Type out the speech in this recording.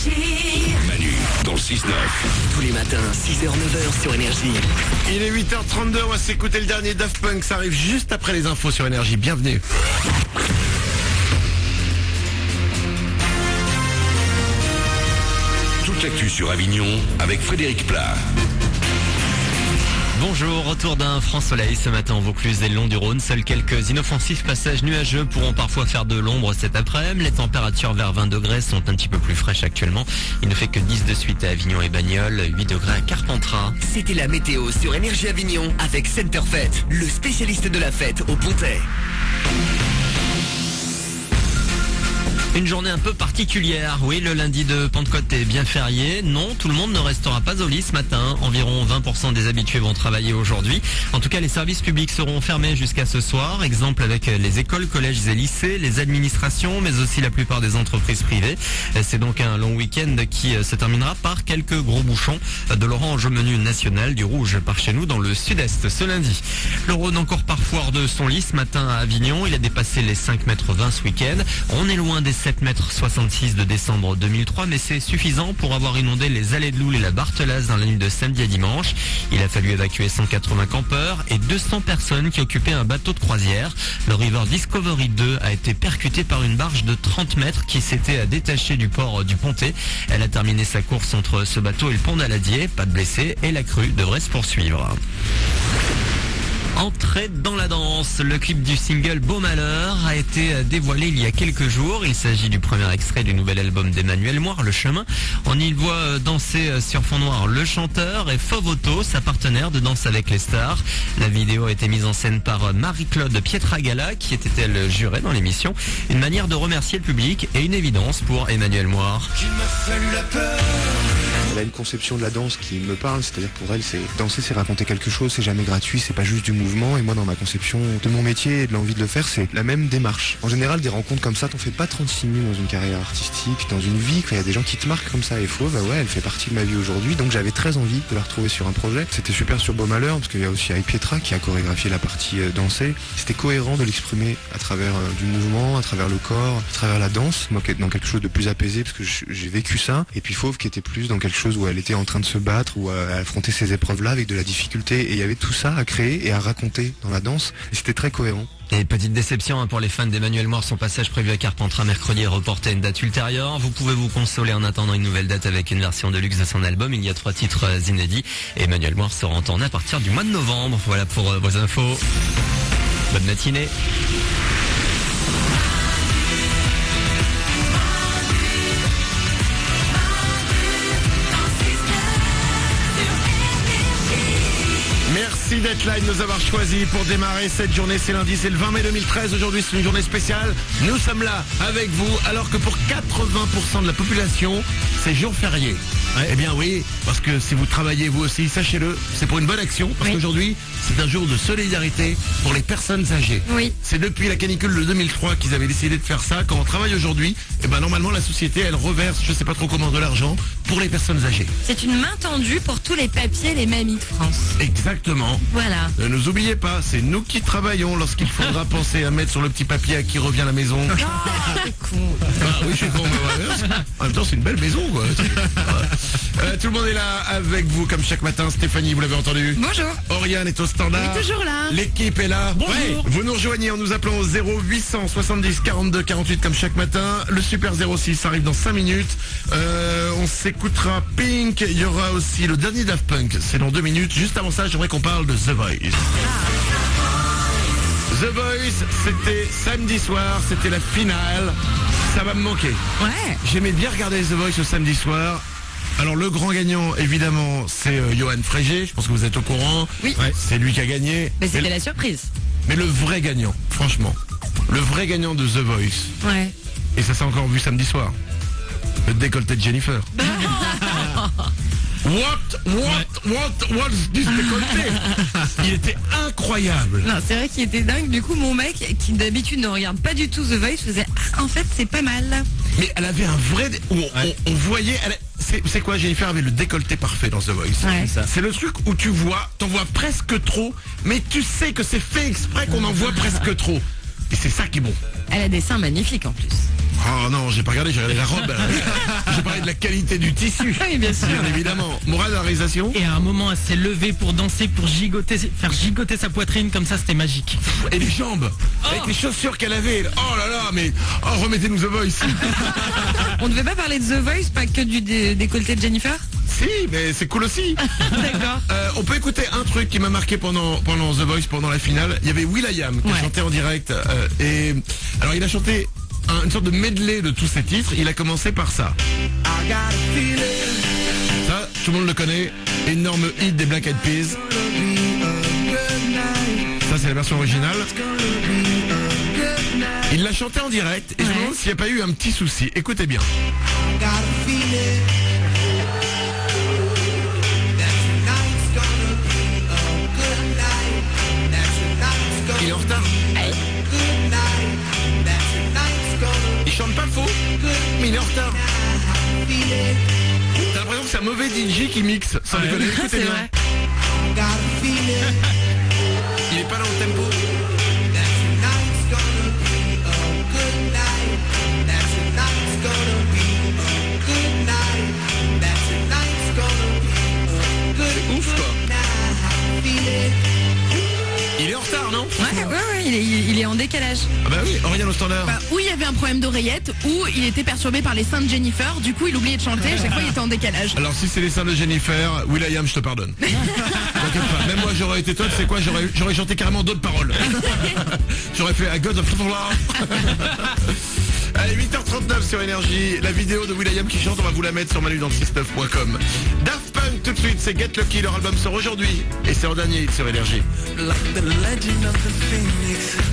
Manu, dans le 6-9. Tous les matins, 6h-9h sur Énergie. Il est 8h32, on va s'écouter le dernier Daft Punk, ça arrive juste après les infos sur Énergie, bienvenue. Toute l'actu sur Avignon avec Frédéric Plat. Bonjour, retour d'un franc soleil ce matin en Vaucluse et le long du Rhône. Seuls quelques inoffensifs passages nuageux pourront parfois faire de l'ombre cet après-midi. Les températures vers 20 degrés sont un petit peu plus fraîches actuellement. Il ne fait que 10 de suite à Avignon et Bagnols, 8 degrés à Carpentras. C'était la météo sur Énergie Avignon avec Centerfait, le spécialiste de la fête au Pontet. Une journée un peu particulière. Oui, le lundi de Pentecôte est bien férié. Non, tout le monde ne restera pas au lit ce matin. Environ 20% des habitués vont travailler aujourd'hui. En tout cas, les services publics seront fermés jusqu'à ce soir. Exemple avec les écoles, collèges et lycées, les administrations, mais aussi la plupart des entreprises privées. C'est donc un long week-end qui se terminera par quelques gros bouchons. De l'orange au menu national, du rouge par chez nous dans le sud-est ce lundi. Le Rhône encore parfois hors de son lit ce matin à Avignon. Il a dépassé les 5,20 m ce week-end. On est loin des 7,66 m de décembre 2003, mais c'est suffisant pour avoir inondé les allées de Loul et la Barthelasse dans la nuit de samedi à dimanche. Il a fallu évacuer 180 campeurs et 200 personnes qui occupaient un bateau de croisière. Le River Discovery 2 a été percuté par une barge de 30 mètres qui s'était détachée du port du Pontet. Elle a terminé sa course entre ce bateau et le pont d'Aladier. Pas de blessés et la crue devrait se poursuivre. Entrée dans la danse, le clip du single Beau Malheur a été dévoilé il y a quelques jours. Il s'agit du premier extrait du nouvel album d'Emmanuel Moire, Le Chemin. On y voit danser sur fond noir le chanteur et Fauve Auto, sa partenaire de Danse avec les stars. La vidéo a été mise en scène par Marie-Claude Pietragala, qui était-elle jurée dans l'émission. Une manière de remercier le public et une évidence pour Emmanuel Moire. Elle a une conception de la danse qui me parle, c'est-à-dire pour elle, c'est danser, c'est raconter quelque chose, c'est jamais gratuit, c'est pas juste du mouvement. Et moi, dans ma conception de mon métier et de l'envie de le faire, c'est la même démarche. En général, des rencontres comme ça, t'en fais pas 36 000 dans une carrière artistique, dans une vie. Il y a des gens qui te marquent comme ça. Et Fauve, bah ouais, elle fait partie de ma vie aujourd'hui. Donc j'avais très envie de la retrouver sur un projet. C'était super sur Beau Malheur, parce qu'il y a aussi Avec Pietra qui a chorégraphié la partie dansée. C'était cohérent de l'exprimer à travers du mouvement, à travers le corps, à travers la danse. Moi, dans quelque chose de plus apaisé, parce que j'ai vécu ça. Et puis Fauve qui était plus dans quelque chose où elle était en train de se battre ou à affronter ces épreuves-là avec de la difficulté. Et il y avait tout ça à créer et à raconter dans la danse. Et c'était très cohérent. Et petite déception pour les fans d'Emmanuel Moire, son passage prévu à Carpentras mercredi est reporté à une date ultérieure. Vous pouvez vous consoler en attendant une nouvelle date avec une version de luxe de son album. Il y a 3 titres inédits. Et Emmanuel Moire sera en tournée à partir du mois de novembre. Voilà pour vos infos. Bonne matinée. Merci d'être là et de nous avoir choisis pour démarrer cette journée. C'est lundi, c'est le 20 mai 2013. Aujourd'hui, c'est une journée spéciale. Nous sommes là avec vous, alors que pour 80% de la population, c'est jour férié. Ouais, eh bien oui, parce que si vous travaillez vous aussi, sachez-le, c'est pour une bonne action. Parce qu'aujourd'hui, c'est un jour de solidarité pour les personnes âgées. Oui. C'est depuis la canicule de 2003 qu'ils avaient décidé de faire ça. Quand on travaille aujourd'hui, eh ben normalement la société, elle reverse, je sais pas trop comment, de l'argent pour les personnes âgées. C'est une main tendue pour tous les papiers et les mamies de France. Exactement. Voilà. Ne nous oubliez pas, c'est nous qui travaillons lorsqu'il faudra penser à mettre sur le petit papier à qui revient la maison. Oh, c'est con. Ah oui, je suis con, mais ouais, en même temps, c'est une belle maison, quoi. Tout le monde est là avec vous, comme chaque matin. Stéphanie, vous l'avez entendu. Bonjour. Oriane est au standard. On est toujours là. L'équipe est là. Bonjour. Ouais. Vous nous rejoignez en nous appelant au 0800 70 42 48 comme chaque matin. Le Super 06 arrive dans 5 minutes. On s'écoutera Pink. Il y aura aussi le dernier Daft Punk. C'est dans 2 minutes. Juste avant ça, j'aimerais qu'on parle de The Voice. The Voice, c'était samedi soir. C'était la finale. Ça va me manquer. Ouais. J'aimais bien regarder The Voice le samedi soir. Alors le grand gagnant, évidemment, c'est Johan Frégé. Je pense que vous êtes au courant. Oui. Ouais, c'est lui qui a gagné. Mais c'était la surprise. Mais le vrai gagnant, franchement, le vrai gagnant de The Voice, Ouais. et ça s'est encore vu samedi soir, le décolleté de Jennifer. What's this décolleté? Il était incroyable. Non, c'est vrai qu'il était dingue. Du coup, mon mec, qui d'habitude ne regarde pas du tout The Voice, faisait en fait, c'est pas mal. Mais elle avait un vrai... On voyait... C'est quoi, Jennifer avait le décolleté parfait dans The Voice. Ouais. C'est le truc où t'en vois presque trop, mais tu sais que c'est fait exprès qu'on en voit presque trop. Et c'est ça qui est bon. Elle a des seins magnifiques en plus. Oh non, j'ai pas regardé, j'ai regardé la robe. J'ai parlé de la qualité du tissu. Oui, bien sûr. Bien évidemment. Morale de la réalisation. Et à un moment, elle s'est levée pour danser, pour faire gigoter sa poitrine, comme ça, c'était magique. Et les jambes. Avec les chaussures qu'elle avait. Oh là là, mais. Oh, remettez-nous The Voice. On devait pas parler de The Voice, pas que du décolleté de Jennifer? Si, mais c'est cool aussi. D'accord. On peut écouter un truc qui m'a marqué pendant The Voice, pendant la finale. Il y avait will.i.am qui chantait en direct. Et alors il a chanté une sorte de medley de tous ses titres. Il a commencé par ça. Ça, tout le monde le connaît. Énorme hit des Black Eyed Peas. Ça, c'est la version originale. Il l'a chanté en direct. Et je me demande s'il n'y a pas eu un petit souci. Écoutez bien. Il est en retard. Il chante pas faux, mais il est en retard. T'as l'impression que c'est un mauvais DJ qui mixe, sans déconner. Écoutez C'est bien. vrai. Il est pas dans le tempo. C'est ouf quoi. Il est en retard, non? Ouais, il est en décalage. Ah bah oui, Oriane au standard. Bah, ou il y avait un problème d'oreillette, ou il était perturbé par les seins de Jennifer, du coup il oubliait de chanter, à chaque fois il était en décalage. Alors si c'est les seins de Jennifer, will.i.am, je te pardonne. T'inquiète pas, même moi j'aurais été toi, tu sais quoi, j'aurais chanté carrément d'autres paroles. J'aurais fait A God of Love. Allez, 8h39 sur Énergie, la vidéo de will.i.am qui chante, on va vous la mettre sur manudanle69.com. Daft Punk tout de suite, c'est Get Lucky, leur album sort aujourd'hui, et c'est en dernier hit sur Énergie.